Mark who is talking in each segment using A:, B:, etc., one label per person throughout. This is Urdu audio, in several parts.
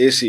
A: AC,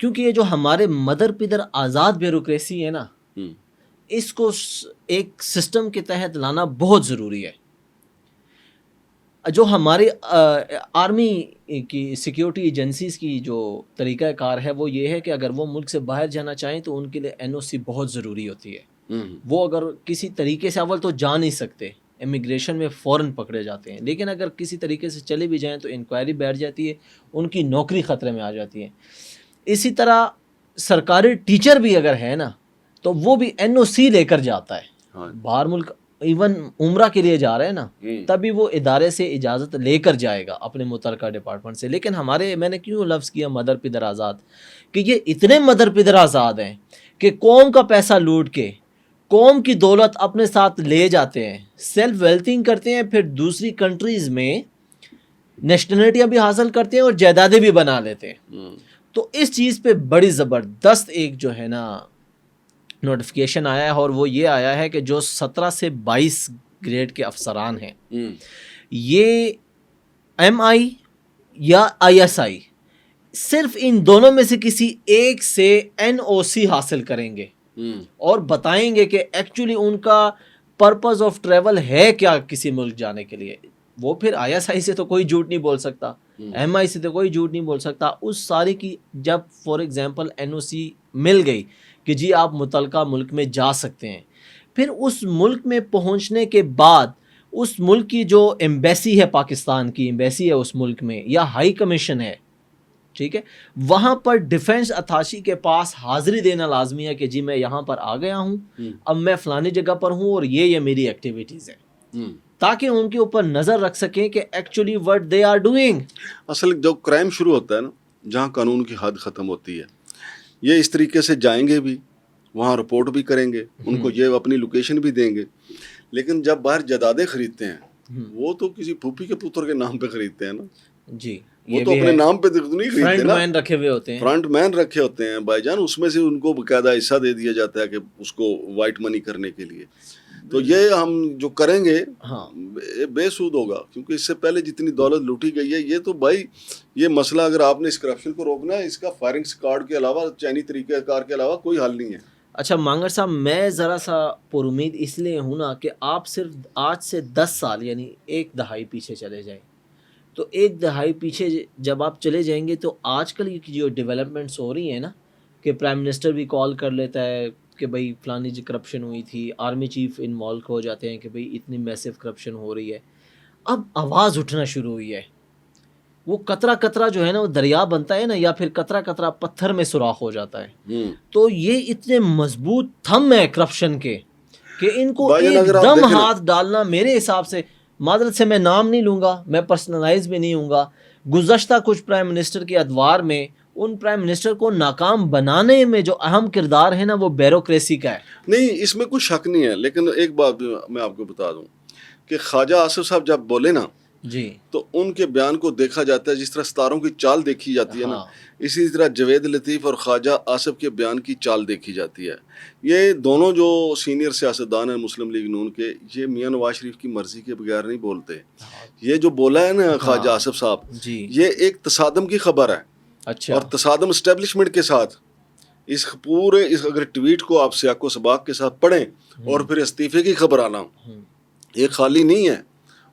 B: کیونکہ یہ جو ہمارے مدر پدر آزاد بیوروکریسی ہے نا، اس کو ایک سسٹم کے تحت لانا بہت ضروری ہے. جو ہماری آرمی کی سیکیورٹی ایجنسیز کی جو طریقہ کار ہے وہ یہ ہے کہ اگر وہ ملک سے باہر جانا چاہیں تو ان کے لیے NOC بہت ضروری ہوتی ہے. وہ اگر کسی طریقے سے اول تو جا نہیں سکتے، امیگریشن میں فوراً پکڑے جاتے ہیں، لیکن اگر کسی طریقے سے چلے بھی جائیں تو انکوائری بیٹھ جاتی ہے، ان کی نوکری خطرے میں آ جاتی ہے. اسی طرح سرکاری ٹیچر بھی اگر ہے نا تو وہ بھی NOC لے کر جاتا ہے باہر ملک. ایون عمرہ کے لیے جا رہے ہیں نا تبھی وہ ادارے سے اجازت لے کر جائے گا اپنے متعلقہ ڈپارٹمنٹ سے. لیکن ہمارے، میں نے کیوں لفظ کیا مدر پدر آزاد، کہ یہ اتنے مدر پدر آزاد ہیں کہ قوم کا پیسہ لوٹ کے قوم کی دولت اپنے ساتھ لے جاتے ہیں، سیلف ویلتھنگ کرتے ہیں، پھر دوسری کنٹریز میں نیشنلٹیاں بھی حاصل کرتے ہیں اور جائیدادیں بھی بنا لیتے ہیں. تو اس چیز پہ بڑی زبردست ایک جو ہے نا نوٹیفیکیشن آیا ہے، اور وہ یہ آیا ہے کہ جو 17 سے 22 گریڈ کے افسران ہیں یہ MI یا ISI صرف ان دونوں میں سے کسی ایک سے NOC حاصل کریں گے اور بتائیں گے کہ ایکچولی ان کا پرپز آف ٹریول ہے کیا کسی ملک جانے کے لیے. وہ پھر ISI سے تو کوئی جھوٹ نہیں بول سکتا، MI سے تو کوئی جھوٹ نہیں بول سکتا. اس ساری کی جب فار ایگزامپل NOC مل گئی کہ جی آپ متعلقہ ملک میں جا سکتے ہیں، پھر اس ملک میں پہنچنے کے بعد اس ملک کی جو ایمبیسی ہے، پاکستان کی ایمبیسی ہے اس ملک میں یا ہائی کمیشن ہے، ٹھیک ہے، وہاں پر ڈیفنس اتھارٹی کے پاس حاضری دینا لازمی ہے کہ جی میں یہاں پر آ گیا ہوں، اب میں فلانی جگہ پر ہوں اور یہ میری ایکٹیویٹیز ہیں، تاکہ ان کے اوپر نظر رکھ سکیں کہ actually what they are doing.
A: اصل جو کرائم شروع ہوتا ہے نا، جہاں قانون کی حد ختم ہوتی ہے، یہ اس طریقے سے جائیں گے بھی، وہاں رپورٹ بھی کریں گے، ان کو یہ اپنی لوکیشن بھی دیں گے. لیکن جب باہر جائیدادیں خریدتے ہیں وہ تو کسی پھوپھی کے پتر کے نام پہ خریدتے ہیں نا
B: جی،
A: وہ تو اپنے نام پہ نہیں خریدتے نا،
B: فرنٹ مین رکھے ہوئے ہوتے ہیں،
A: فرنٹ مین رکھے ہوتے ہیں بھائی جان، اس میں سے ان کو باقاعدہ حصہ دے دیا جاتا ہے کہ اس کو وائٹ منی کرنے کے لیے. تو یہ ہم جو کریں گے بے سود ہوگا، کیونکہ اس سے پہلے جتنی دولت لوٹی گئی ہے، یہ تو بھائی یہ مسئلہ اگر آپ نے اس کرپشن کو روکنا ہے، اس کا فائرنگ اسکواڈ کے علاوہ، چینی طریقہ کار کے علاوہ کوئی حل نہیں ہے.
B: اچھا مانگر صاحب، میں ذرا سا پر امید اس لیے ہوں نا کہ آپ صرف آج سے 10 سال یعنی ایک دہائی پیچھے چلے جائیں. تو ایک دہائی پیچھے جب آپ چلے جائیں گے تو آج کل کی جو ڈیولپمنٹس ہو رہی ہیں نا، کہ پرائم منسٹر بھی کال کر لیتا ہے کہ بھائی فلانی جی کرپشن ہوئی تھی، آرمی چیف انوالو ہو جاتے ہیں کہ بھائی اتنی میسو کرپشن ہو رہی ہے. اب آواز اٹھنا شروع ہوئی ہے، وہ قطرہ قطرہ جو ہے نا وہ دریا بنتا ہے نا، یا پھر قطرہ قطرہ پتھر میں سوراخ ہو جاتا ہے. تو یہ اتنے مضبوط تھم ہے کرپشن کے کہ ان کو ایک دم ہاتھ ڈالنا، میرے حساب سے، معذرت سے میں نام نہیں لوں گا، میں پرسنلائز بھی نہیں ہوں گا، گزشتہ کچھ پرائم منسٹر کے ادوار میں ان پرائم منسٹر کو ناکام بنانے میں جو اہم کردار ہے نا وہ بیوروکریسی کا ہے.
A: نہیں، اس میں کوئی شک نہیں ہے، لیکن ایک بات میں آپ کو بتا دوں کہ خواجہ آصف صاحب جب بولے نا
B: جی
A: تو ان کے بیان کو دیکھا جاتا ہے، جس طرح ستاروں کی چال دیکھی جاتی ہے نا، اسی طرح جوید لطیف اور خواجہ آصف کے بیان کی چال دیکھی جاتی ہے. یہ دونوں جو سینئر سیاستدان ہیں مسلم لیگ نون کے، یہ میاں نواز شریف کی مرضی کے بغیر نہیں بولتے. یہ جو بولا ہے نا خواجہ آصف صاحب، یہ ایک تصادم کی خبر ہے.
B: اچھا،
A: اور تصادم اسٹیبلشمنٹ کے ساتھ اس پورے اگر ٹویٹ کو آپ سیاق و سباق کے ساتھ پڑھیں اور پھر استعفے کی خبر آنا، یہ خالی نہیں ہے.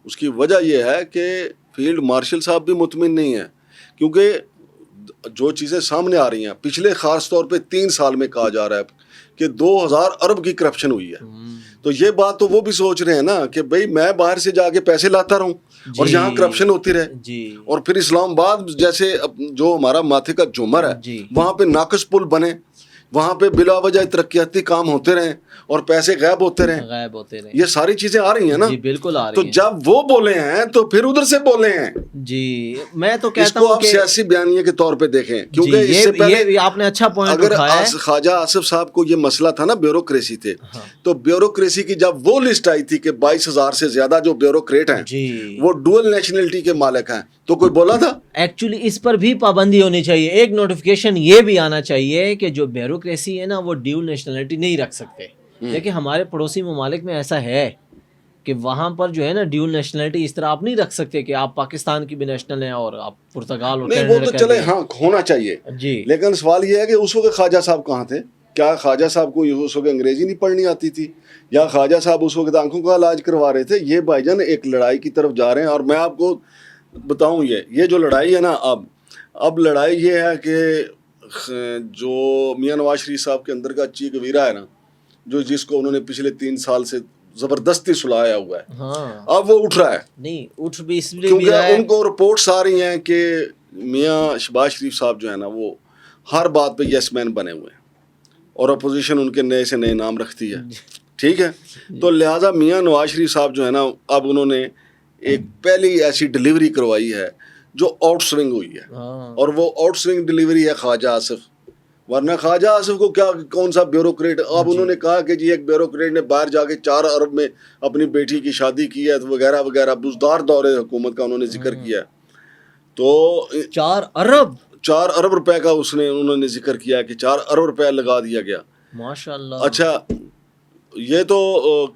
A: اس کی وجہ یہ ہے کہ فیلڈ مارشل صاحب بھی مطمئن نہیں ہیں، کیونکہ جو چیزیں سامنے آ رہی ہیں پچھلے خاص طور پہ 3 سال میں کہا جا رہا ہے کہ 2000 ارب کی کرپشن ہوئی ہے. تو یہ بات تو وہ بھی سوچ رہے ہیں نا کہ بھئی میں باہر سے جا کے پیسے لاتا رہوں اور یہاں کرپشن ہوتی رہے، اور پھر اسلام آباد جیسے جو ہمارا ماتھے کا جھومر ہے وہاں پہ ناقص پل بنے، وہاں پہ بلا وجہ ترقیاتی کام ہوتے رہیں اور پیسے غائب ہوتے رہیں. یہ ساری چیزیں آ رہی ہیں نا.
B: جی بالکل آ رہی
A: تو
B: ہیں.
A: جب وہ بولے ہیں تو پھر ادھر سے بولے ہیں.
B: جی میں تو
A: اس
B: کہتا
A: کو
B: ہوں
A: آپ
B: کہ
A: سیاسی بیانیے کے طور پہ دیکھیں، کیونکہ اس سے پہلے
B: یہ آپ نے اچھا پوائنٹ
A: اگر
B: اٹھایا ہے.
A: خواجہ آصف صاحب کو یہ مسئلہ تھا نا بیوروکریسی تھے، تو بیوروکریسی کی جب وہ لسٹ آئی تھی کہ 22,000 سے زیادہ جو بیوروکریٹ ہیں وہ ڈوئل نیشنلٹی کے مالک ہیں، تو کوئی بولا تھا؟
B: ایکچولی اس پر بھی پابندی ہونی چاہیے. ایک نوٹیفیکیشن یہ بھی آنا چاہیے کہ جو بیوروکریسی ہے نا وہ ڈیول نیشنلٹی نہیں رکھ سکتے. دیکھیں ہمارے پڑوسی ممالک میں ایسا ہے کہ وہاں پر جو ہے نا ڈیول نیشنلٹی اس طرح آپ نہیں رکھ سکتے کہ آپ پاکستان کی بھی نیشنل ہیں اور آپ پرتگال اور
A: نہیں وہ تو چلے ہاں ہونا چاہیے
B: جی
A: لیکن سوال یہ ہے کہ اس وقت خواجہ صاحب کہاں تھے؟ کیا خواجہ صاحب کو اس وقت انگریزی نہیں پڑھنی آتی تھی یا خواجہ صاحب اس وقت آنکھوں کا علاج کروا رہے تھے؟ یہ بھائی جان ایک لڑائی کی طرف جا رہے ہیں. اور میں آپ کو بتاؤں یہ جو لڑائی ہے نا اب لڑائی یہ ہے کہ جو میاں نواز شریف صاحب کے اندر کا چیخ ویرا ہے نا جس کو انہوں نے پچھلے 3 سال سے زبردستی سلایا ہوا ہے
B: ہاں
A: اب وہ اٹھ رہا ہے.
B: نہیں اٹھ بھی اس لیے بھی
A: کیونکہ
B: رہا ہے
A: ان کو رپورٹس آ رہی ہیں کہ میاں شہباز شریف صاحب جو ہے نا وہ ہر بات پہ یس مین بنے ہوئے ہیں اور اپوزیشن ان کے نئے سے نئے نام رکھتی ہے. ٹھیک ہے تو لہٰذا میاں نواز شریف صاحب جو ہے نا اب انہوں نے ایک پہلی ایسی ڈلیوری کروائی ہے جو آؤٹ سوئنگ ہوئی ہے اور وہ آؤٹ سوئنگ ڈلیوری ہے خواجہ آصف. ورنہ خواجہ آصف کو کیا کون سا بیوروکریٹ اب انہوں نے کہا کہ جی ایک بیوروکریٹ نے باہر جا کے 4 ارب میں اپنی بیٹی کی شادی کی ہے وغیرہ وغیرہ بزدار دور حکومت کا انہوں نے ذکر کیا ہے. تو 4 ارب روپے کا انہوں نے ذکر کیا کہ 4 ارب روپے لگا دیا گیا.
B: ماشاء اللہ.
A: اچھا یہ تو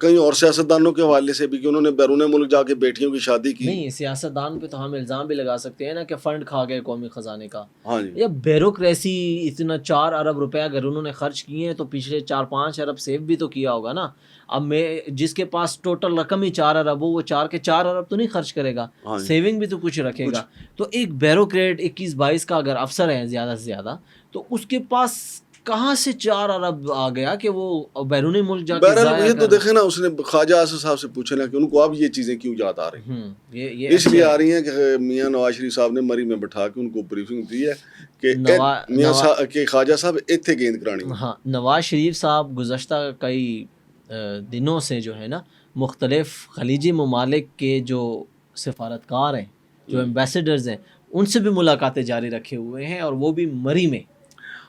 A: کئی اور سیاستدانوں کے حوالے سے بھی کہ انہوں نے بیرون ملک جا کے بیٹیوں کی شادی کی.
B: نہیں سیاستدان پہ تو ہم الزام بھی لگا سکتے ہیں نا کہ فنڈ کھا گئے قومی خزانے کا.
A: ہاں جی
B: یا بیوروکریسی اتنا 4 ارب روپے اگر انہوں نے خرچ کیے ہیں تو پچھلے 4-5 ارب سیو بھی تو کیا ہوگا نا. اب میں جس کے پاس ٹوٹل رقم ہی 4 ارب ہو وہ 4 کے 4 ارب تو نہیں خرچ کرے گا, سیونگ بھی تو کچھ رکھے گا. تو ایک بیوروکریٹ 21-22 کا اگر افسر ہے زیادہ سے زیادہ تو اس کے پاس کہاں سے 4 ارب آ گیا کہ وہ بیرونی ملک جا کے
A: بہرحال یہ تو دیکھیں نا اس نے خواجہ آصف صاحب سے پوچھے نا کہ ان کو اب یہ چیزیں کیوں یاد آ رہی ہیں. اس لیے آ رہی ہیں کہ میاں نواز شریف صاحب نے مری میں بٹھا کے ان کو بریفنگ دی ہے کہ میاں کہ خواجہ صاحب ایتھے گیند کرانی.
B: ہاں نواز شریف صاحب گزشتہ کئی دنوں سے جو ہے نا مختلف خلیجی ممالک کے جو سفارتکار ہیں جو ایمبیسیڈرز ہیں ان سے بھی ملاقاتیں جاری رکھے ہوئے ہیں اور وہ بھی مری میں.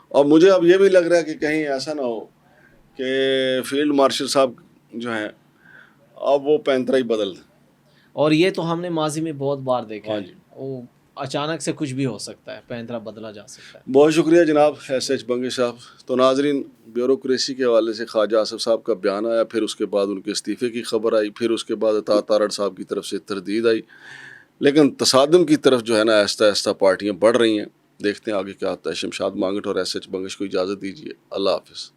A: اور مجھے اب یہ بھی لگ رہا ہے کہ کہیں ایسا نہ ہو کہ فیلڈ مارشل صاحب جو ہیں اب وہ پینترا ہی بدل دیں.
B: اور یہ تو ہم نے ماضی میں بہت بار دیکھا
A: ہاں
B: ہے
A: جی
B: وہ اچانک سے کچھ بھی ہو سکتا ہے, پینترا بدلا جا سکتا ہے.
A: بہت شکریہ جناب ایس بنگش صاحب. تو ناظرین بیوروکریسی کے حوالے سے خواجہ آصف صاحب کا بیان آیا, پھر اس کے بعد ان کے استعفے کی خبر آئی, پھر اس کے بعد عطا تارڑ صاحب کی طرف سے تردید آئی. لیکن تصادم کی طرف جو ہے نا آہستہ آہستہ پارٹیاں بڑھ رہی ہیں. دیکھتے ہیں آگے کیا ہوتا ہے. شمشاد مانگٹ اور ایس بنگش کو اجازت دیجیے. اللہ حافظ.